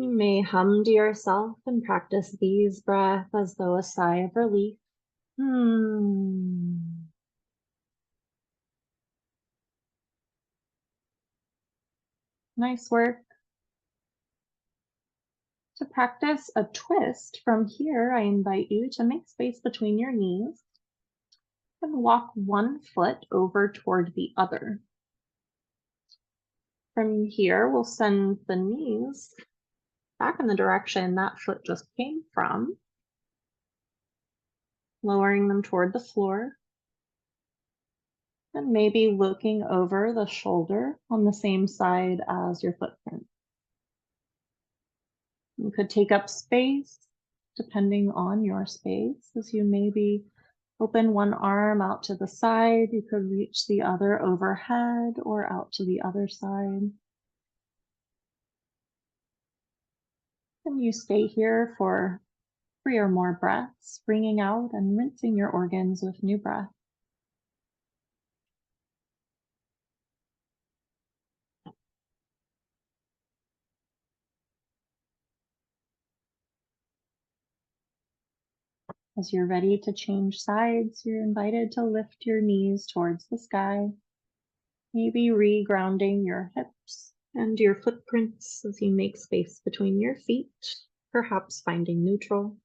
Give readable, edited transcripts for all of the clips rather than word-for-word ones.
You may hum to yourself and practice these breaths as though a sigh of relief. Nice work. To practice a twist from here, I invite you to make space between your knees and walk one foot over toward the other. From here, we'll send the knees back in the direction that foot just came from, lowering them toward the floor, and maybe looking over the shoulder on the same side as your footprint. You could take up space depending on your space, as you maybe open one arm out to the side. You could reach the other overhead or out to the other side. And you stay here for 3 or more breaths, bringing out and rinsing your organs with new breath. As you're ready to change sides, you're invited to lift your knees towards the sky, maybe re-grounding your hips and your footprints as you make space between your feet, perhaps finding neutral.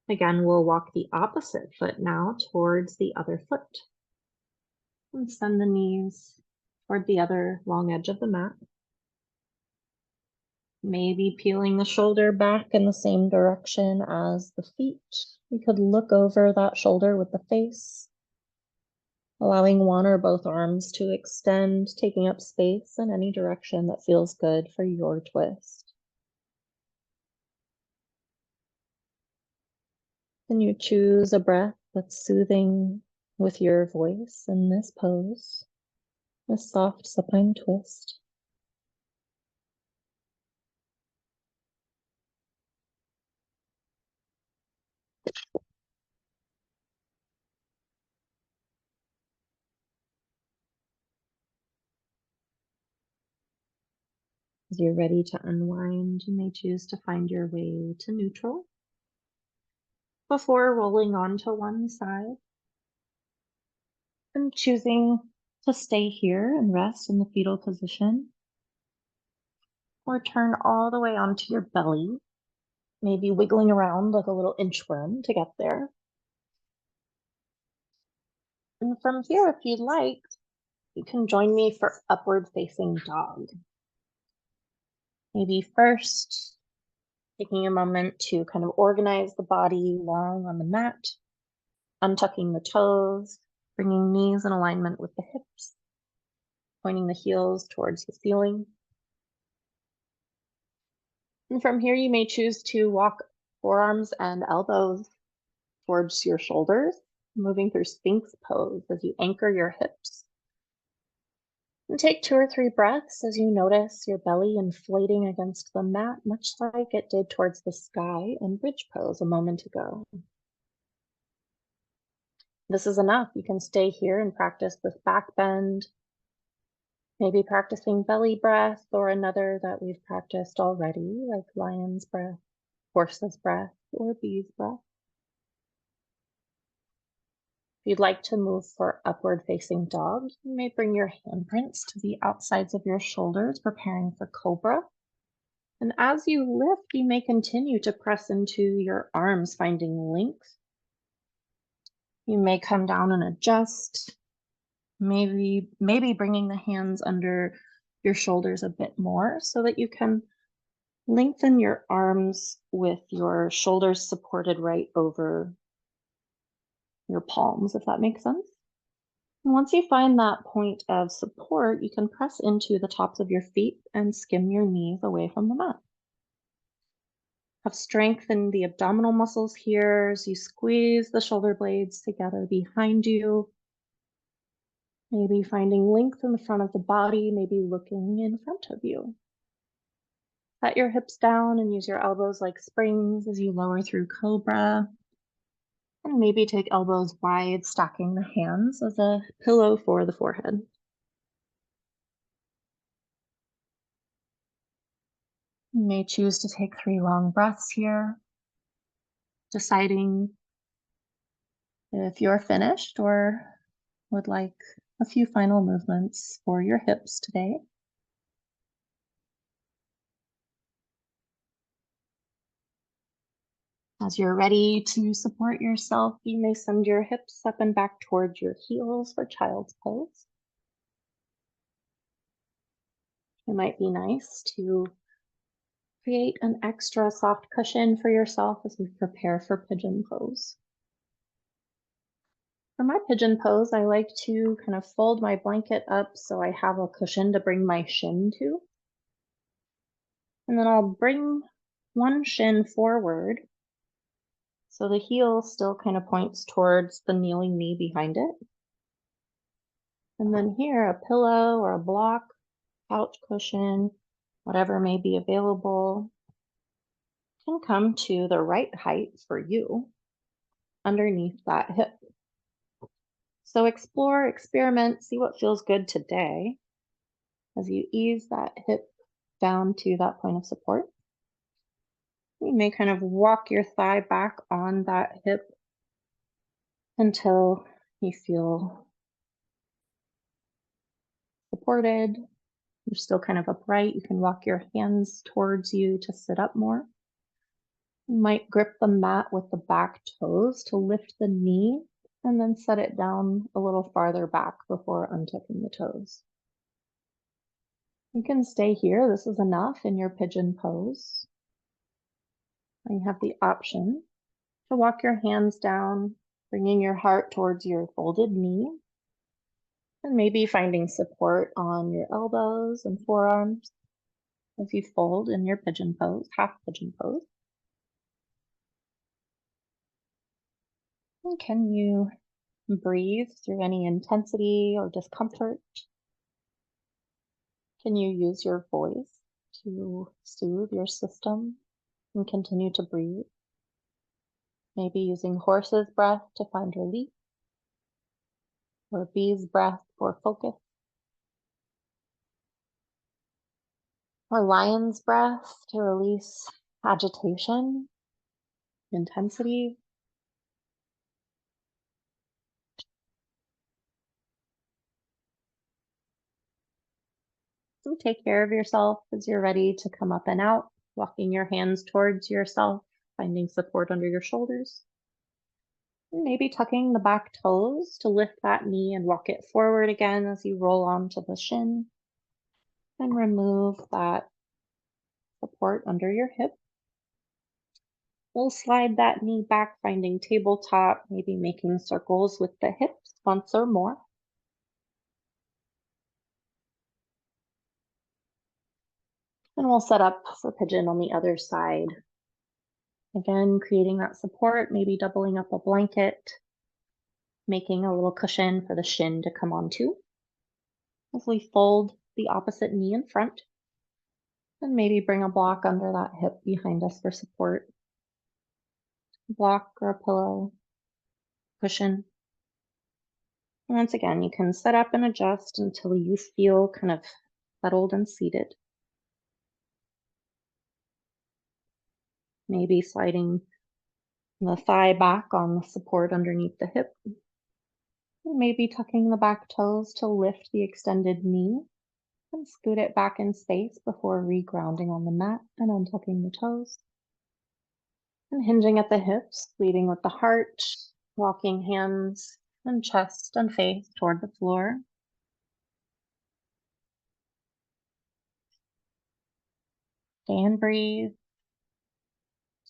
Again, we'll walk the opposite foot now towards the other foot. And send the knees toward the other long edge of the mat. Maybe peeling the shoulder back in the same direction as the feet. We could look over that shoulder with the face, allowing one or both arms to extend, taking up space in any direction that feels good for your twist. Can you choose a breath that's soothing with your voice in this pose, a soft supine twist? As you're ready to unwind, you may choose to find your way to neutral before rolling onto one side and choosing to stay here and rest in the fetal position, or turn all the way onto your belly, maybe wiggling around like a little inchworm to get there. And from here, if you'd like, you can join me for upward facing dog. Maybe first, taking a moment to kind of organize the body long on the mat, untucking the toes, bringing knees in alignment with the hips, pointing the heels towards the ceiling. And from here, you may choose to walk forearms and elbows towards your shoulders, moving through Sphinx pose as you anchor your hips. And take 2 or 3 breaths as you notice your belly inflating against the mat, much like it did towards the sky in bridge pose a moment ago. This is enough. You can stay here and practice this back bend, maybe practicing belly breath or another that we've practiced already, like lion's breath, horse's breath, or bee's breath. If you'd like to move for upward facing dog, you may bring your handprints to the outsides of your shoulders, preparing for cobra. And as you lift, you may continue to press into your arms, finding length. You may come down and adjust, maybe bringing the hands under your shoulders a bit more so that you can lengthen your arms with your shoulders supported right over your palms, if that makes sense. And once you find that point of support, you can press into the tops of your feet and skim your knees away from the mat. Have strength in the abdominal muscles here as you squeeze the shoulder blades together behind you. Maybe finding length in the front of the body, maybe looking in front of you. Set your hips down and use your elbows like springs as you lower through cobra. And maybe take elbows wide, stacking the hands as a pillow for the forehead. You may choose to take 3 long breaths here, deciding if you're finished or would like a few final movements for your hips today. As you're ready to support yourself, you may send your hips up and back towards your heels for child's pose. It might be nice to create an extra soft cushion for yourself as we prepare for pigeon pose. For my pigeon pose, I like to kind of fold my blanket up so I have a cushion to bring my shin to. And then I'll bring one shin forward so the heel still kind of points towards the kneeling knee behind it. And then here, a pillow or a block, couch cushion, whatever may be available, can come to the right height for you underneath that hip. So explore, experiment, see what feels good today as you ease that hip down to that point of support. You may kind of walk your thigh back on that hip until you feel supported. You're still kind of upright. You can walk your hands towards you to sit up more. You might grip the mat with the back toes to lift the knee and then set it down a little farther back before untucking the toes. You can stay here. This is enough in your pigeon pose. And you have the option to walk your hands down, bringing your heart towards your folded knee, and maybe finding support on your elbows and forearms as you fold in your pigeon pose, half pigeon pose. And can you breathe through any intensity or discomfort? Can you use your voice to soothe your system and continue to breathe? Maybe using horse's breath to find relief, or bee's breath for focus, or lion's breath to release agitation, intensity. So take care of yourself as you're ready to come up and out, walking your hands towards yourself, finding support under your shoulders. And maybe tucking the back toes to lift that knee and walk it forward again as you roll onto the shin. And remove that support under your hip. We'll slide that knee back, finding tabletop, maybe making circles with the hips once or more. And we'll set up for pigeon on the other side. Again, creating that support, maybe doubling up a blanket, making a little cushion for the shin to come onto. As we fold the opposite knee in front, and maybe bring a block under that hip behind us for support. A block or a pillow, cushion. And once again, you can set up and adjust until you feel kind of settled and seated. Maybe sliding the thigh back on the support underneath the hip. Maybe tucking the back toes to lift the extended knee and scoot it back in space before regrounding on the mat and untucking the toes. And hinging at the hips, leading with the heart, walking hands and chest and face toward the floor. Stay and breathe.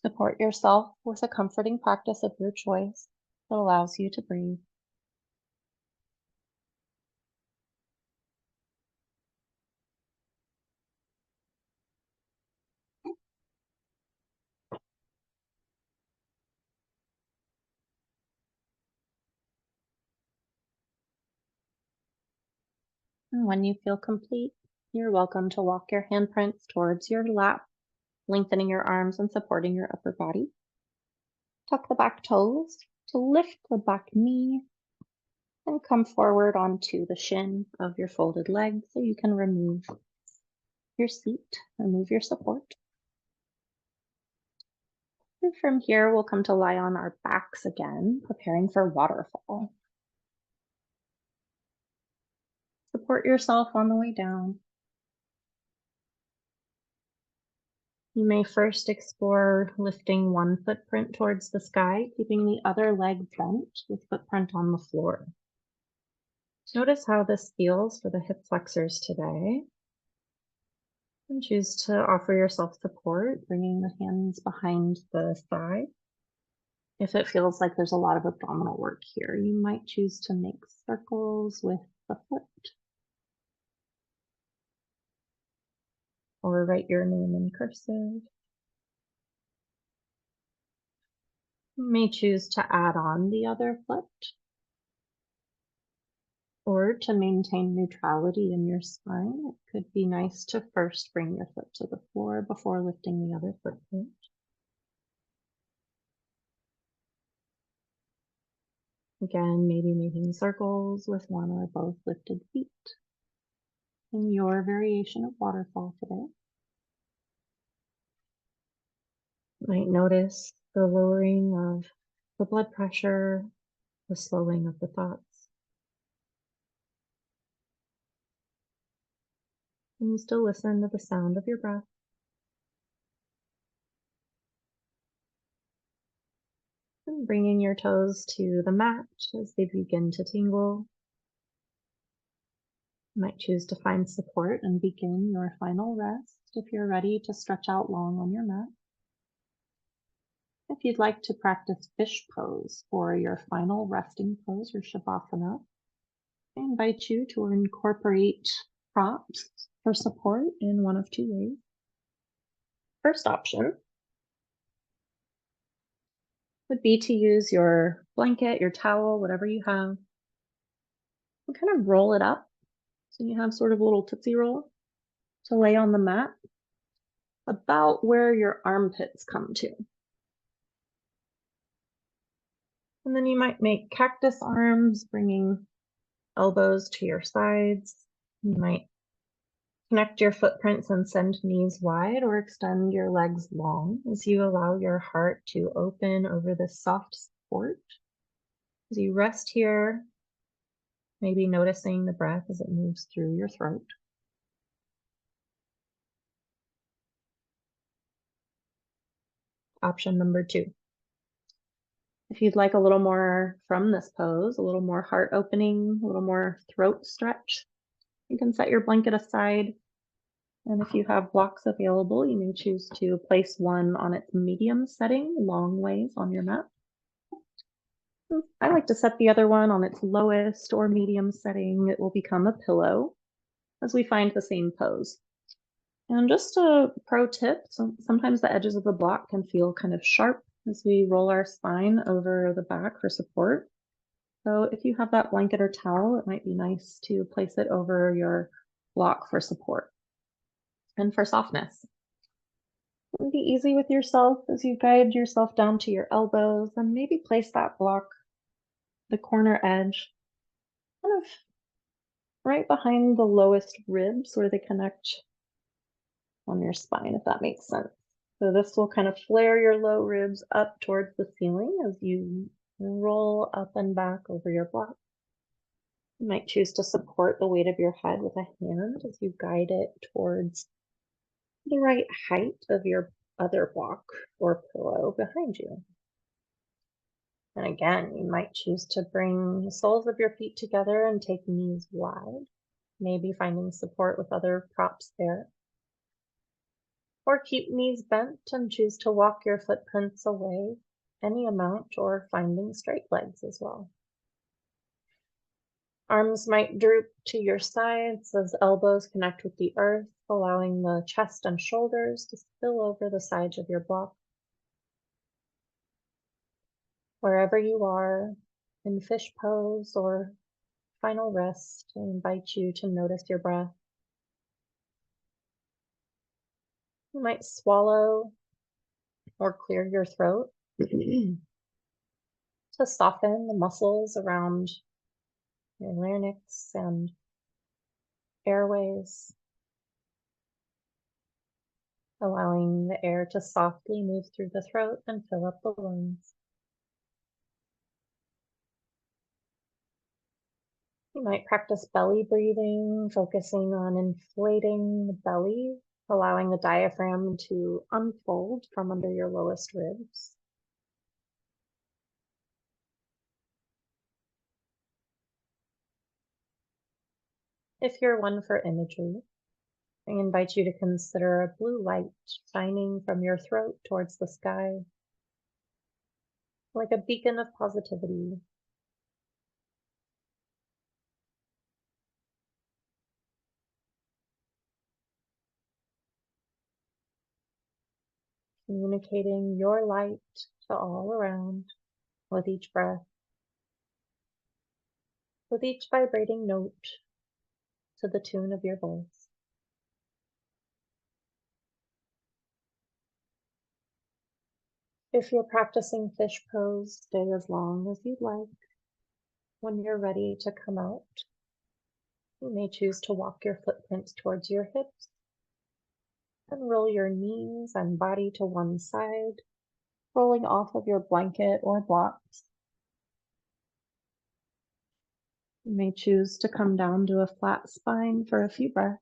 Support yourself with a comforting practice of your choice that allows you to breathe. And when you feel complete, you're welcome to walk your handprints towards your lap, lengthening your arms and supporting your upper body. Tuck the back toes to lift the back knee and come forward onto the shin of your folded leg so you can remove your seat, remove your support. And from here, we'll come to lie on our backs again, preparing for waterfall. Support yourself on the way down. You may first explore lifting one footprint towards the sky, keeping the other leg bent with footprint on the floor. Notice how this feels for the hip flexors today. And choose to offer yourself support, bringing the hands behind the thigh. If it feels like there's a lot of abdominal work here, you might choose to make circles with the foot or write your name in cursive. You may choose to add on the other foot or to maintain neutrality in your spine. It could be nice to first bring your foot to the floor before lifting the other footprint. Again, maybe making circles with one or both lifted feet in your variation of waterfall today. You might notice the lowering of the blood pressure, the slowing of the thoughts. And you still listen to the sound of your breath. And bringing your toes to the mat as they begin to tingle. You might choose to find support and begin your final rest if you're ready to stretch out long on your mat. If you'd like to practice fish pose for your final resting pose or shavasana, I invite you to incorporate props for support in one of two ways. First option would be to use your blanket, your towel, whatever you have, and kind of roll it up. So you have sort of a little tootsie roll to lay on the mat about where your armpits come to. And then you might make cactus arms, bringing elbows to your sides. You might connect your footprints and send knees wide or extend your legs long as you allow your heart to open over this soft support. As you rest here, maybe noticing the breath as it moves through your throat. Option number 2. If you'd like a little more from this pose, a little more heart opening, a little more throat stretch, you can set your blanket aside. And if you have blocks available, you may choose to place one on its medium setting, long ways on your mat. I like to set the other one on its lowest or medium setting. It will become a pillow as we find the same pose. And just a pro tip, sometimes the edges of the block can feel kind of sharp as we roll our spine over the back for support. So if you have that blanket or towel, it might be nice to place it over your block for support and for softness. Be easy with yourself as you guide yourself down to your elbows and maybe place that block, the corner edge, kind of right behind the lowest ribs where they connect on your spine, if that makes sense. So this will kind of flare your low ribs up towards the ceiling as you roll up and back over your block. You might choose to support the weight of your head with a hand as you guide it towards the right height of your other block or pillow behind you. And again, you might choose to bring the soles of your feet together and take knees wide, maybe finding support with other props there. Or keep knees bent and choose to walk your footprints away any amount or finding straight legs as well. Arms might droop to your sides as elbows connect with the earth, allowing the chest and shoulders to spill over the sides of your block. Wherever you are, in fish pose or final rest, I invite you to notice your breath. You might swallow or clear your throat to soften the muscles around your larynx and airways. allowing the air to softly move through the throat and fill up the lungs. You might practice belly breathing, focusing on inflating the belly, allowing the diaphragm to unfold from under your lowest ribs. If you're one for imagery, I invite you to consider a blue light shining from your throat towards the sky, like a beacon of positivity. Communicating your light to all around with each breath, with each vibrating note to the tune of your voice. If you're practicing fish pose, stay as long as you'd like. When you're ready to come out, you may choose to walk your footprints towards your hips and roll your knees and body to one side, rolling off of your blanket or blocks. You may choose to come down to a flat spine for a few breaths.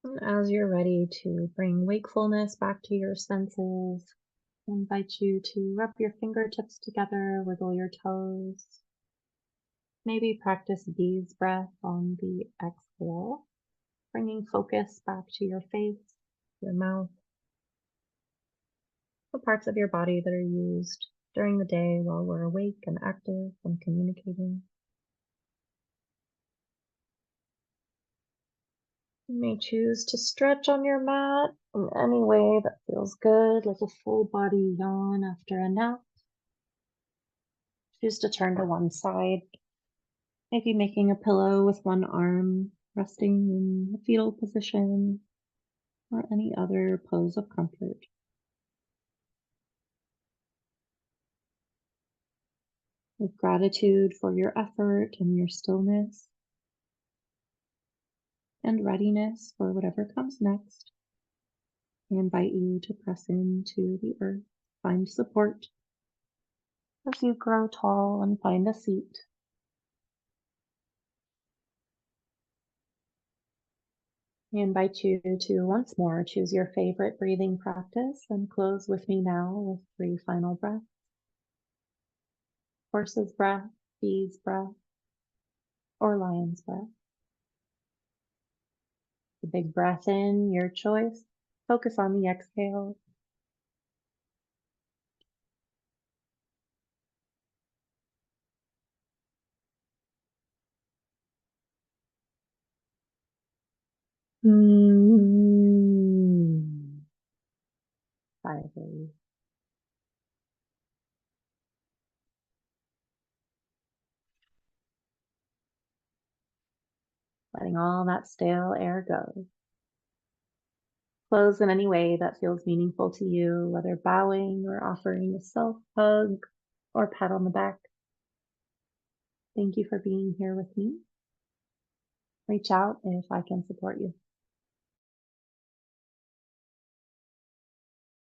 And as you're ready to bring wakefulness back to your senses, I invite you to rub your fingertips together, wiggle your toes. Maybe practice bees breath on the exhale, bringing focus back to your face, your mouth, the parts of your body that are used during the day while we're awake and active and communicating. You may choose to stretch on your mat in any way that feels good, like a full body yawn after a nap. Choose to turn to one side, maybe making a pillow with one arm, resting in the fetal position, or any other pose of comfort. With gratitude for your effort and your stillness, and readiness for whatever comes next, I invite you to press into the earth, find support as you grow tall and find a seat. I invite you to once more choose your favorite breathing practice and close with me now with 3 final breaths. Horse's breath, bee's breath, or lion's breath. The big breath in, your choice. Focus on the exhale. Silently. Letting all that stale air go. Close in any way that feels meaningful to you, whether bowing or offering a self hug or pat on the back. Thank you for being here with me. Reach out if I can support you.